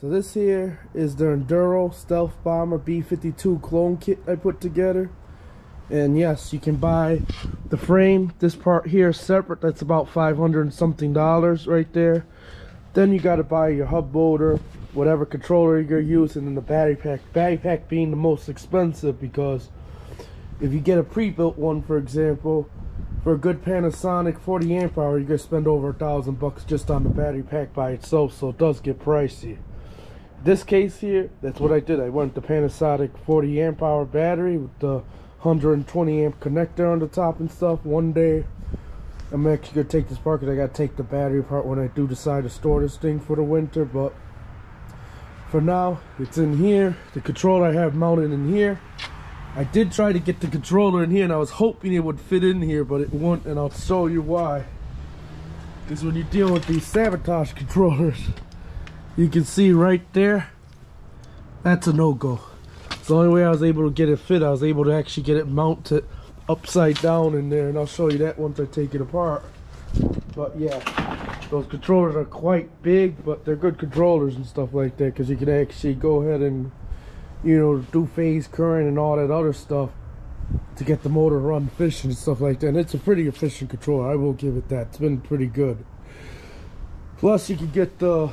So this here is the Enduro Stealth Bomber B52 clone kit I put together. And yes, you can buy the frame, this part here separate, that's about $500 and something right there. Then you gotta buy your hub motor, whatever controller you're using, and the battery pack. Battery pack being the most expensive, because if you get a pre-built one, for example, for a good Panasonic 40 amp hour, you're gonna spend over $1,000 just on the battery pack by itself, so it does get pricey. This case here, that's what I did. I went the Panasonic 40 amp hour battery with the 120 amp connector on the top and stuff. One day I'm actually gonna take this apart because I gotta take the battery apart when I do decide to store this thing for the winter, but for now it's in here. The controller I have mounted in here. I did try to get the controller in here and I was hoping it would fit in here, but it won't, and I'll show you why. Because when you deal with these sabotage controllers, you can see right there, that's a no-go. So the only way I was able to get it fit, I was able to actually get it mounted upside down in there, and I'll show you that once I take it apart. But yeah, those controllers are quite big, but they're good controllers and stuff like that, because you can actually go ahead and, you know, do phase current and all that other stuff to get the motor run efficient and stuff like that. And it's a pretty efficient controller, I will give it that. It's been pretty good. Plus you can get the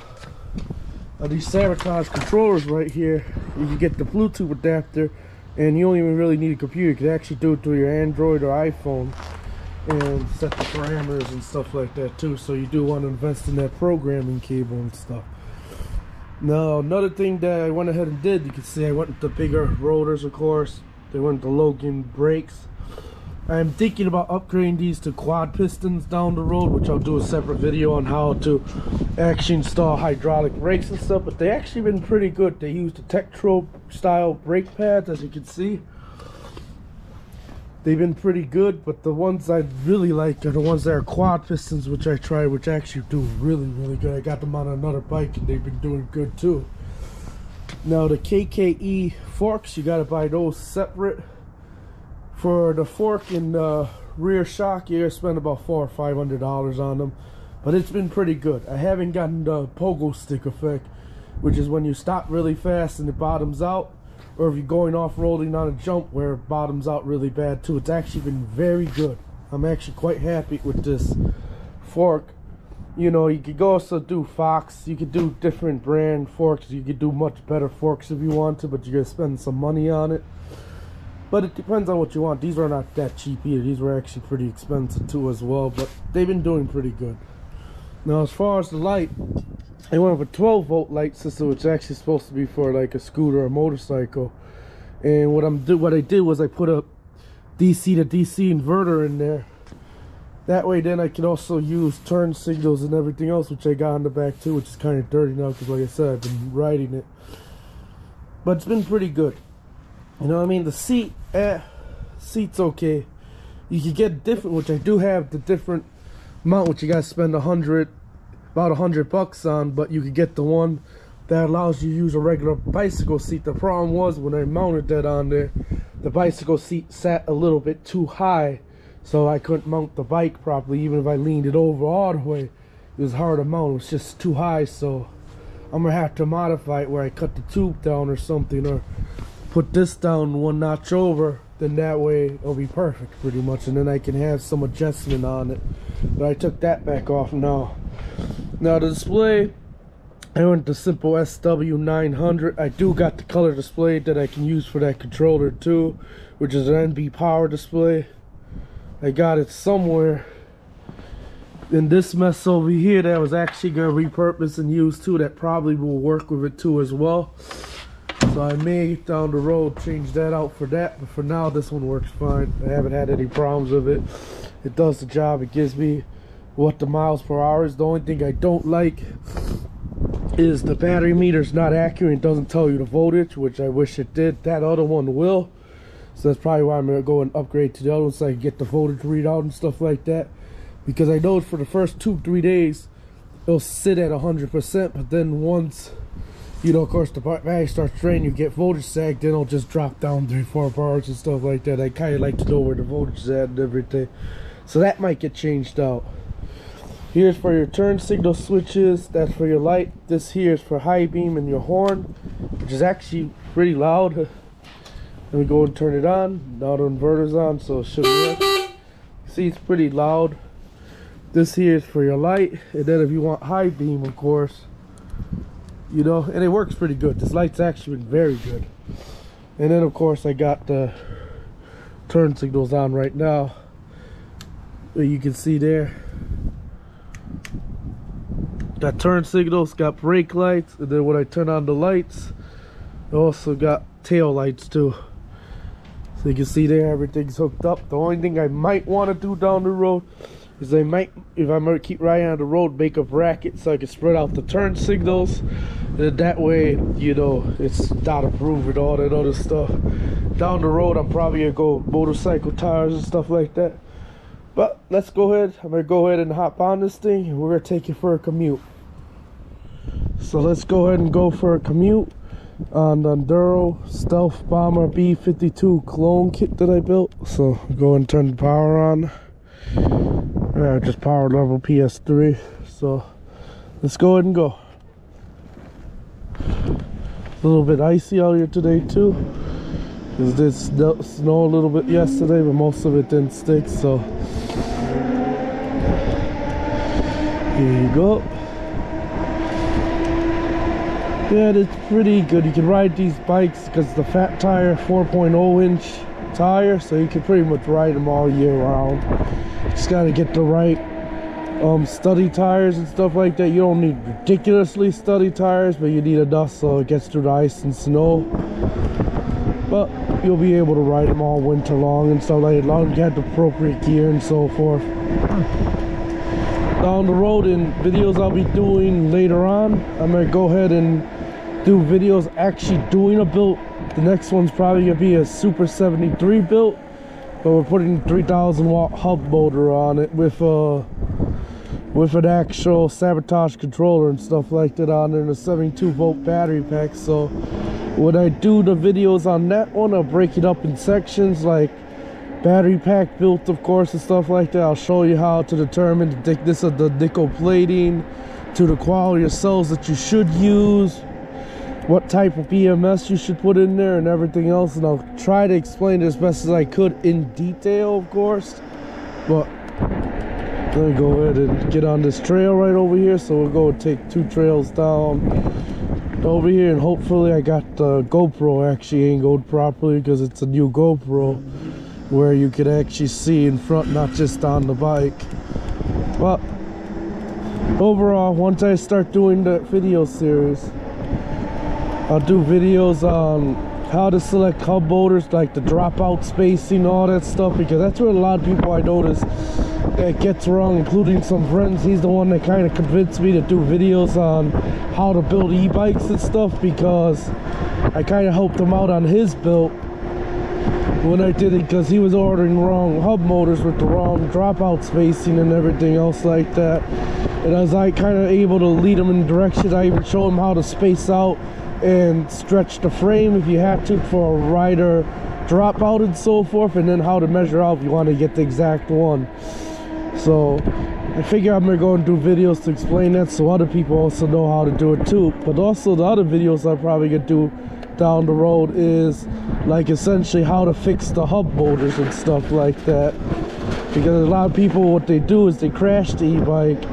these sabotage controllers right here. You can get the Bluetooth adapter, and you don't even really need a computer. You can actually do it through your Android or iPhone and set the parameters and stuff like that too. So you do want to invest in that programming cable and stuff. Now another thing that I went ahead and did, you can see I went with the bigger rotors, of course. They went with the Logan brakes. I'm thinking about upgrading these to quad pistons down the road, which I'll do a separate video on how to actually install hydraulic brakes and stuff. But they actually been pretty good. They use the Tektro style brake pads, as you can see. They've been pretty good, but the ones I really like are the ones that are quad pistons, which I tried, which actually do really good. I got them on another bike and they've been doing good too. Now the KKE forks, you gotta buy those separate. For the fork and rear shock, you're gonna spend about $400 or $500 on them, but it's been pretty good. I haven't gotten the pogo stick effect, which is when you stop really fast and it bottoms out, or if you're going off-roading on a jump where it bottoms out really bad too. It's actually been very good. I'm actually quite happy with this fork. You know, you could also do Fox, you could do different brand forks, you could do much better forks if you want to, but you're gonna spend some money on it. But it depends on what you want. These are not that cheap either. These were actually pretty expensive too as well, but they've been doing pretty good. Now as far as the light, I went with a 12-volt light system, which is actually supposed to be for like a scooter or a motorcycle. And what I did was I put a DC to DC inverter in there. That way then I can also use turn signals and everything else, which I got on the back too, which is kind of dirty now because like I said, I've been riding it. But it's been pretty good. You know what I mean? The seat's okay. You can get different, which I do have the different mount, which you gotta spend about $100 on, but you can get the one that allows you to use a regular bicycle seat. The problem was when I mounted that on there, the bicycle seat sat a little bit too high, so I couldn't mount the bike properly. Even if I leaned it over all the way, it was hard to mount. It was just too high, so I'm gonna have to modify it where I cut the tube down or something, or put this down one notch over, then that way it'll be perfect pretty much, and then I can have some adjustment on it. But I took that back off now. Now the display, I went to simple SW900. I do got the color display that I can use for that controller too, which is an NB power display. I got it somewhere in this mess over here that I was actually gonna repurpose and use too, that probably will work with it too as well. So I may down the road change that out for that, but for now this one works fine. I haven't had any problems with it. It does the job. It gives me what the miles per hour is. The only thing I don't like is the battery meter's not accurate. It doesn't tell you the voltage, which I wish it did. That other one will. So that's probably why I'm gonna go and upgrade to the other one so I can get the voltage readout and stuff like that. Because I know for the first 2-3 days it'll sit at 100%, but then once, you know, of course, the battery starts draining, you get voltage sag, then it'll just drop down 3-4 bars and stuff like that. I kind of like to know where the voltage is at and everything. So that might get changed out. Here's for your turn signal switches. That's for your light. This here is for high beam and your horn, which is actually pretty loud. Let me go and turn it on. Now the inverter's on, so it should work. See, it's pretty loud. This here is for your light, and then if you want high beam, of course, you know, and it works pretty good. This light's actually been very good. And then of course I got the turn signals on right now. You can see there. Got turn signals, got brake lights, and then when I turn on the lights, I also got tail lights too. So you can see there, everything's hooked up. The only thing I might want to do down the road is I might, if I'm gonna keep riding on the road, make a bracket so I can spread out the turn signals. And that way, you know, it's not approved and all that other stuff. Down the road, I'm probably gonna go motorcycle tires and stuff like that. But let's go ahead. I'm gonna go ahead and hop on this thing, and we're gonna take it for a commute. So let's go ahead and go for a commute on the Enduro Stealth Bomber B52 clone kit that I built. So go and turn the power on. Just power level PS3. So let's go ahead and go. A little bit icy out here today too. It did snow a little bit yesterday, but most of it didn't stick. So here you go. Yeah, it's pretty good. You can ride these bikes because the fat tire, 4.0 inch tire, so you can pretty much ride them all year round. Just gotta get the right study tires and stuff like that. You don't need ridiculously study tires, but you need enough so it gets through the ice and snow. But you'll be able to ride them all winter long and stuff like that, as long as you have the appropriate gear and so forth. Down the road in videos I'll be doing later on, I'm gonna go ahead and do videos actually doing a build. The next one's probably gonna be a Super 73 build, but we're putting 3,000 watt hub motor on it with an actual sabotage controller and stuff like that on there, and a 72 volt battery pack. So when I do the videos on that one, I'll break it up in sections, like battery pack built, of course, and stuff like that. I'll show you how to determine the thickness of the nickel plating, to the quality of cells that you should use, what type of EMS you should put in there, and everything else. And I'll try to explain it as best as I could in detail, of course. But let me go ahead and get on this trail right over here. So we'll go and take 2 trails down over here, and hopefully I got the GoPro actually angled properly, because it's a new GoPro where you could actually see in front, not just on the bike. But overall, once I start doing the video series, I'll do videos on how to select hub motors, like the dropout spacing, all that stuff, because that's what a lot of people I notice that gets wrong, including some friends. He's the one that kind of convinced me to do videos on how to build e-bikes and stuff, because I kind of helped him out on his build when I did it, because he was ordering wrong hub motors with the wrong dropout spacing and everything else like that. And I was like kind of able to lead him in the direction. I even showed him how to space out and stretch the frame if you had to for a rider dropout and so forth, and then how to measure out if you want to get the exact one. So I figure I'm gonna go and do videos to explain that, so other people also know how to do it too. But also the other videos I'm probably gonna do down the road is like essentially how to fix the hub motors and stuff like that, because a lot of people, what they do is they crash the e-bike,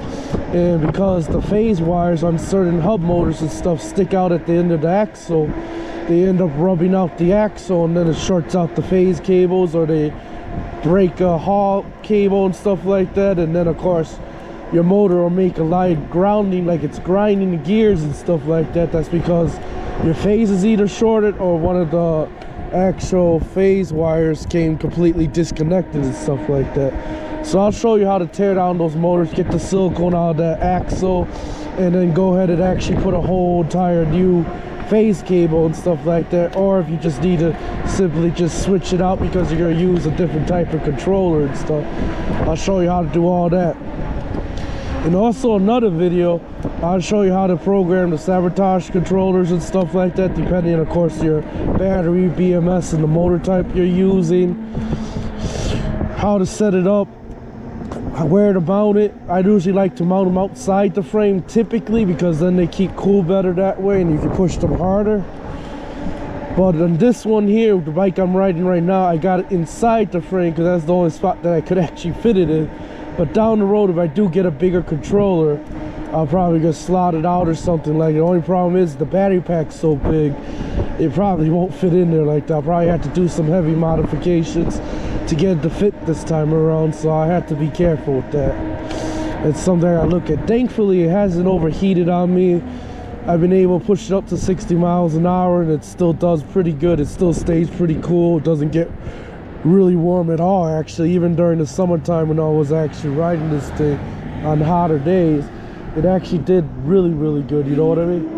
and because the phase wires on certain hub motors and stuff stick out at the end of the axle, they end up rubbing out the axle, and then it shorts out the phase cables, or they break a hall cable and stuff like that. And then of course your motor will make a light grounding, like it's grinding the gears and stuff like that. That's because your phase is either shorted, or one of the actual phase wires came completely disconnected and stuff like that. So I'll show you how to tear down those motors, get the silicone out of that axle, and then go ahead and actually put a whole entire new phase cable and stuff like that. Or if you just need to simply just switch it out because you're going to use a different type of controller and stuff, I'll show you how to do all that. And also another video, I'll show you how to program the sabotage controllers and stuff like that, depending on, of course, your battery, BMS, and the motor type you're using, how to set it up, where to mount it. I usually like to mount them outside the frame typically, because then they keep cool better that way and you can push them harder. But on this one here, the bike I'm riding right now, I got it inside the frame because that's the only spot that I could actually fit it in. But down the road, if I do get a bigger controller, I'll probably just slot it out or something like that. The only problem is the battery pack's so big, it probably won't fit in there like that. I'll probably have to do some heavy modifications to get it to fit this time around, so I have to be careful with that. It's something I look at. Thankfully, it hasn't overheated on me. I've been able to push it up to 60 miles an hour and it still does pretty good. It still stays pretty cool. It doesn't get really warm at all, actually. Even during the summertime when I was actually riding this thing on hotter days, it actually did really good, you know what I mean?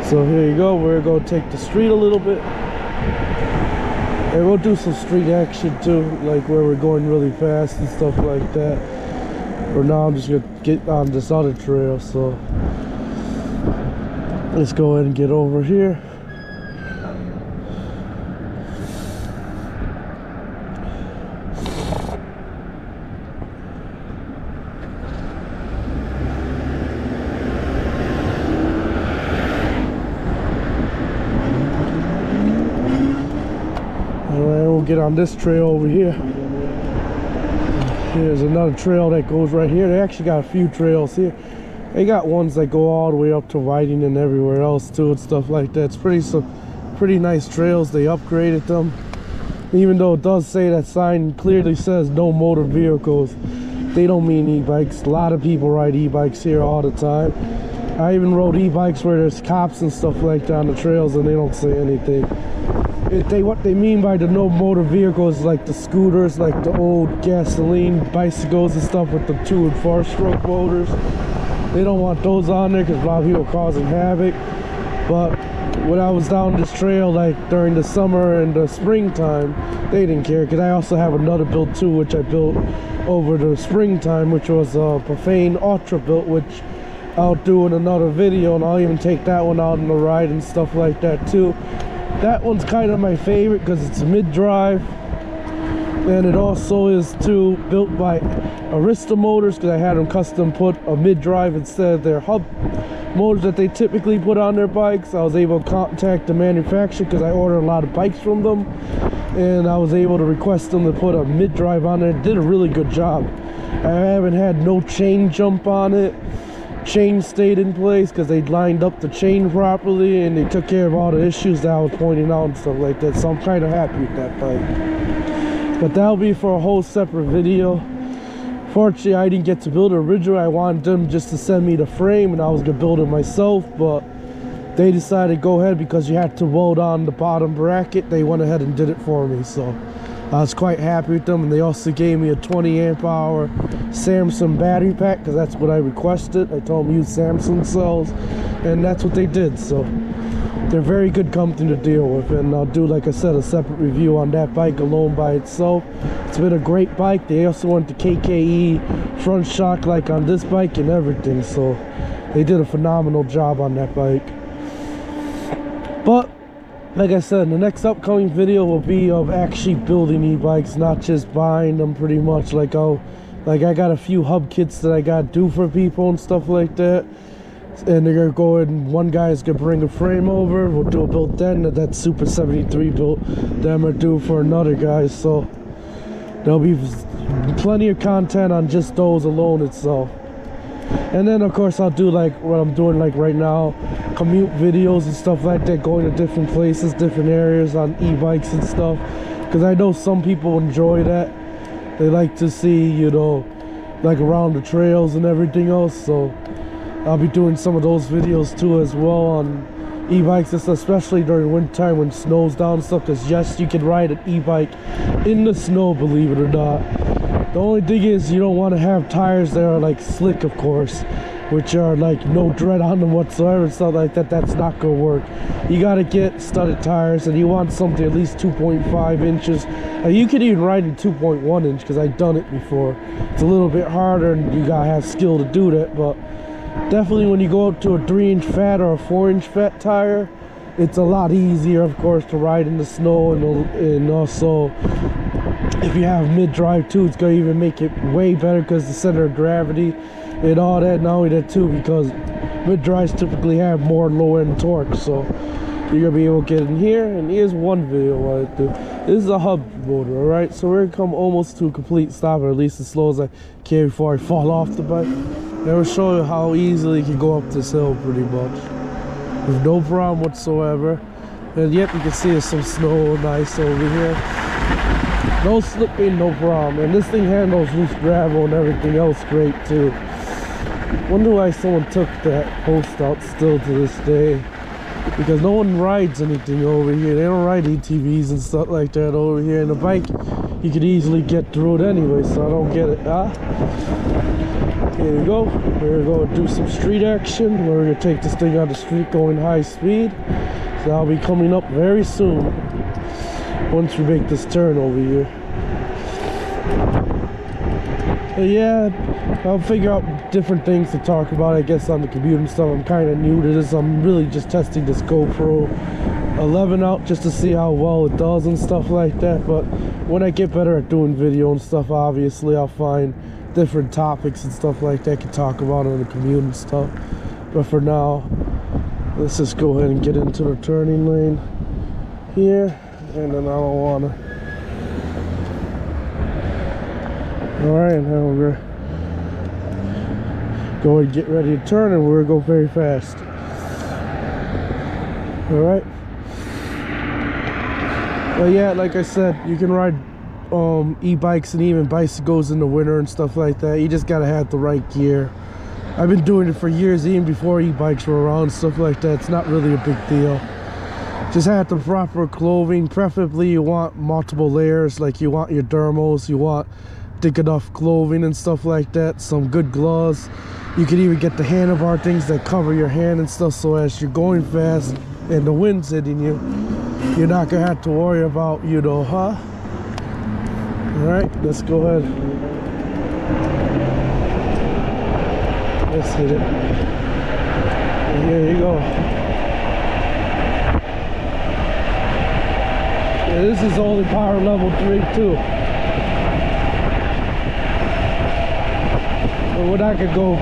So here you go, we're gonna take the street a little bit. And we'll do some street action too, like where we're going really fast and stuff like that. For now, I'm just gonna get on this other trail, so let's go ahead and get over here. Alright, we'll get on this trail over here. Here's another trail that goes right here. They actually got a few trails here. They got ones that go all the way up to Whiting and everywhere else too and stuff like that. It's pretty nice trails. They upgraded them. Even though it does say that sign clearly says no motor vehicles, they don't mean e-bikes. A lot of people ride e-bikes here all the time. I even rode e-bikes where there's cops and stuff like that on the trails and they don't say anything. What they mean by the no motor vehicles is like the scooters, like the old gasoline bicycles and stuff with the 2 and 4 stroke motors. They don't want those on there because a lot of people are causing havoc. But when I was down this trail, like during the summer and the springtime, they didn't care, because I also have another build too, which I built over the springtime, which was a Profane Ultra built, which I'll do in another video, and I'll even take that one out on the ride and stuff like that too. That one's kind of my favorite because it's mid-drive, and it also is too built by Arista Motors, because I had them custom put a mid-drive instead of their hub motors that they typically put on their bikes. I was able to contact the manufacturer because I ordered a lot of bikes from them, and I was able to request them to put a mid-drive on there. It did a really good job. I haven't had no chain jump on it. Chain stayed in place because they lined up the chain properly and they took care of all the issues that I was pointing out and stuff like that. So I'm kind of happy with that bike. But that'll be for a whole separate video. Fortunately, I didn't get to build it originally. I wanted them just to send me the frame and I was gonna build it myself, but they decided to go ahead because you had to weld on the bottom bracket. They went ahead and did it for me, so I was quite happy with them. And they also gave me a 20 amp hour Samsung battery pack because that's what I requested. I told them use Samsung cells, and that's what they did. So they're very good company to deal with, and I'll do, like I said, a separate review on that bike alone by itself. It's been a great bike. They also went to KKE front shock like on this bike and everything, so they did a phenomenal job on that bike. But like I said, the next upcoming video will be of actually building e-bikes, not just buying them pretty much. Like I got a few hub kits that I got due for people and stuff like that. And they're gonna go ahead and one guy is gonna bring a frame over. We'll do a build then. That Super 73 build that I'm gonna do for another guy. So there'll be plenty of content on just those alone itself. And then of course I'll do like what I'm doing like right now, commute videos and stuff like that, going to different places, different areas on e-bikes and stuff, because I know some people enjoy that. They like to see, you know, like around the trails and everything else. So I'll be doing some of those videos too as well on e-bikes, especially during winter time when snow's down and stuff, because yes, you can ride an e-bike in the snow, believe it or not. The only thing is you don't want to have tires that are like slick, of course, which are like no tread on them whatsoever and stuff like that. That's not gonna work. You gotta get studded tires, and you want something at least 2.5 inches. You can even ride in 2.1 inch because I've done it before. It's a little bit harder and you gotta have skill to do that, but definitely when you go up to a 3-inch fat or a 4-inch fat tire, it's a lot easier, of course, to ride in the snow, and also if you have mid-drive too, it's gonna even make it way better because the center of gravity and all that. Not only that too, because mid-drives typically have more low-end torque, so you're gonna be able to get in here. And here's one video I do. This is a hub motor, all right? So we're gonna come almost to a complete stop, or at least as slow as I can before I fall off the bike. And we'll show you how easily you can go up this hill pretty much with no problem whatsoever. And yep, you can see there's some snow and ice over here. No slipping, no problem. And this thing handles loose gravel and everything else great too. Wonder why someone took that post out still to this day, because no one rides anything over here. They don't ride ATVs and stuff like that over here. And the bike, you could easily get through it anyway, so I don't get it. Here we go. We're going to do some street action. We're going to take this thing on the street going high speed. So I'll be coming up very soon once we make this turn over here. But yeah, I'll figure out different things to talk about, I guess, on the commute and stuff. I'm kind of new to this. I'm really just testing this GoPro 11 out just to see how well it does and stuff like that. But when I get better at doing video and stuff, obviously I'll find different topics and stuff like that I can talk about on the commute and stuff. But for now, let's just go ahead and get into the turning lane here. And then I don't want to. Alright, now we're going to get ready to turn, and we're going to go very fast. Alright. But yeah, like I said, you can ride e-bikes and even bicycles in the winter and stuff like that. You just got to have the right gear. I've been doing it for years, even before e-bikes were around, stuff like that. It's not really a big deal. Just have the proper clothing. Preferably you want multiple layers, like you want your thermals, you want thick enough clothing and stuff like that, some good gloves. You can even get the handlebar things that cover your hand and stuff, so as you're going fast and the wind's hitting you, you're not gonna have to worry about, you know, Alright, let's go ahead. Let's hit it. And here you go. Yeah, this is only power level 3 too. But we're not gonna go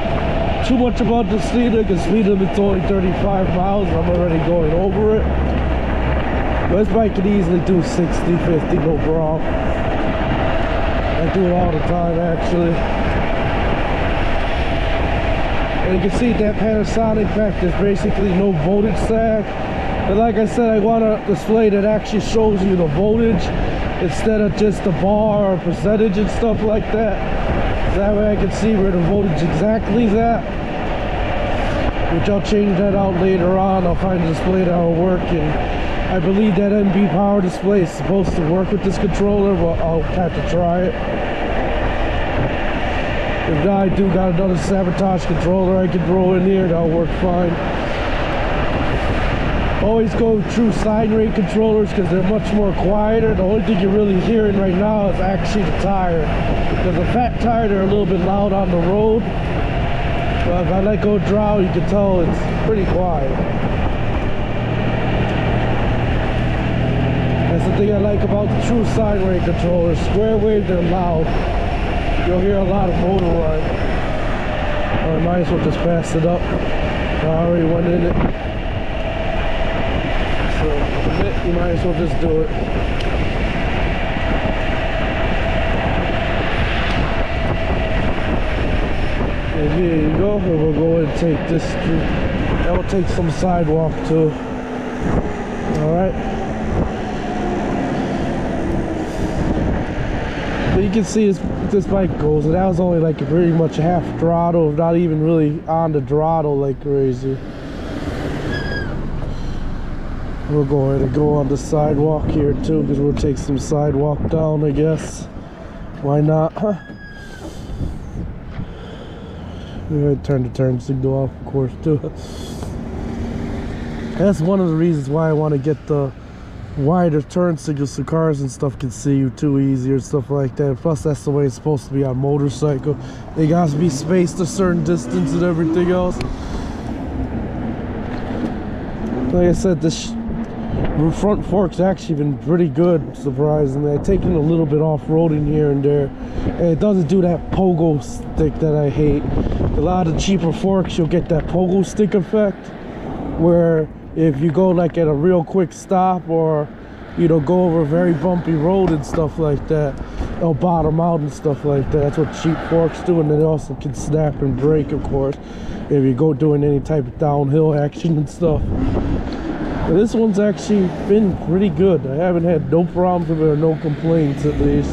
too much about the speed limit, because speed limit's only 35 miles. I'm already going over it. But this bike can easily do 60, 50, no problem. I do it all the time, actually. And you can see that Panasonic back, there's basically no voltage sag. But like I said, I want a display that actually shows you the voltage instead of just the bar or percentage and stuff like that. So that way I can see where the voltage exactly is at. Which I'll change that out later on. I'll find a display that will work. And I believe that NB power display is supposed to work with this controller, but I'll have to try it. If not, I do got another sabotage controller I can throw in here, that'll work fine. Always go true sine rate controllers because they're much more quieter. The only thing you're really hearing right now is actually the tire. Because the fat tire, they're a little bit loud on the road. But if I let go draw, you can tell it's pretty quiet. That's the thing I like about the true sine rate controllers. Square wave, they're loud. You'll hear a lot of motor run. I might as well just pass it up. I already went in it. So you might as well just do it. And here you go. And we'll go ahead and take this street. That will take some sidewalk too. Alright. But you can see this bike goes, and that was only like pretty much half throttle, not even really on the throttle like crazy. We'll go ahead and go on the sidewalk here too, because we'll take some sidewalk down, I guess. Why not, huh? We're gonna turn the turn signal off, of course, too. That's one of the reasons why I want to get the wider turn signals so cars and stuff can see you too easier and stuff like that. Plus that's the way it's supposed to be on motorcycle. They got to be spaced a certain distance and everything else. Like I said, this The front fork's actually been pretty good, surprisingly. I've taken a little bit off-roading here and there, and it doesn't do that pogo stick that I hate. A lot of cheaper forks, you'll get that pogo stick effect, where if you go like at a real quick stop, or you know, go over a very bumpy road and stuff like that, they'll bottom out and stuff like that. That's what cheap forks do, and they also can snap and break, of course, if you go doing any type of downhill action and stuff. But this one's actually been pretty good. I haven't had no problems with it, or no complaints at least.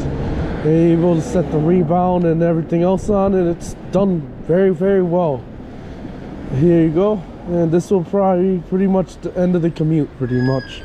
They're able to set the rebound and everything else on it. It's done very, very well. Here you go. And this will probably be pretty much the end of the commute, pretty much.